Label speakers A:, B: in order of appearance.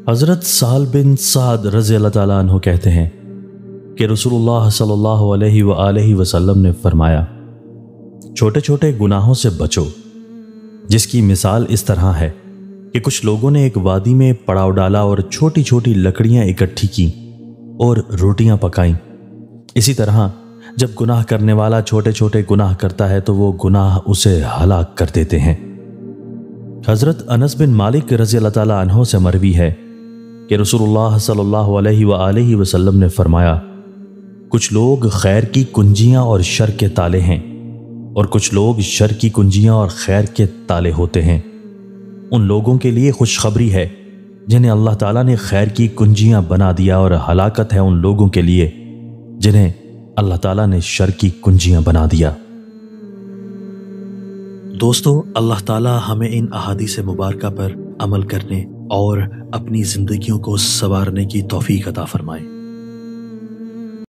A: حضرت سہل بن سعد رضی اللہ تعالیٰ عنہ کہتے ہیں کہ رسول اللہ صلی اللہ علیہ وآلہ وسلم نے فرمایا، چھوٹے چھوٹے گناہوں سے بچو، جس کی مثال اس طرح ہے کہ کچھ لوگوں نے ایک وادی میں پڑاؤ ڈالا اور چھوٹی چھوٹی لکڑیاں اکٹھی کیں اور روٹیاں پکائیں۔ اسی طرح جب گناہ کرنے والا چھوٹے چھوٹے گناہ کرتا ہے تو وہ گناہ اسے ہلاک کر دیتے ہیں۔ حضرت انس بن مالک رضی اللہ تعالیٰ عنہ سے مروی ہے کہ رسول اللہ صلی اللہ علیہ وآلہ وسلم نے فرمایا، کچھ لوگ خیر کی کنجیاں اور شر کے تالے ہیں، اور کچھ لوگ شر کی کنجیاں اور خیر کے تالے ہوتے ہیں۔ ان لوگوں کے لیے خوشخبری ہے جنہیں اللہ تعالیٰ نے خیر کی کنجیاں بنا دیا، اور ہلاکت ہے ان لوگوں کے لیے جنہیں اللہ تعالیٰ نے شر کی کنجیاں بنا دیا۔
B: دوستو، اللہ تعالیٰ ہمیں ان احادیث مبارکہ پر عمل کرنے اور اپنی زندگیوں کو سنوارنے کی توفیق عطا فرمائے۔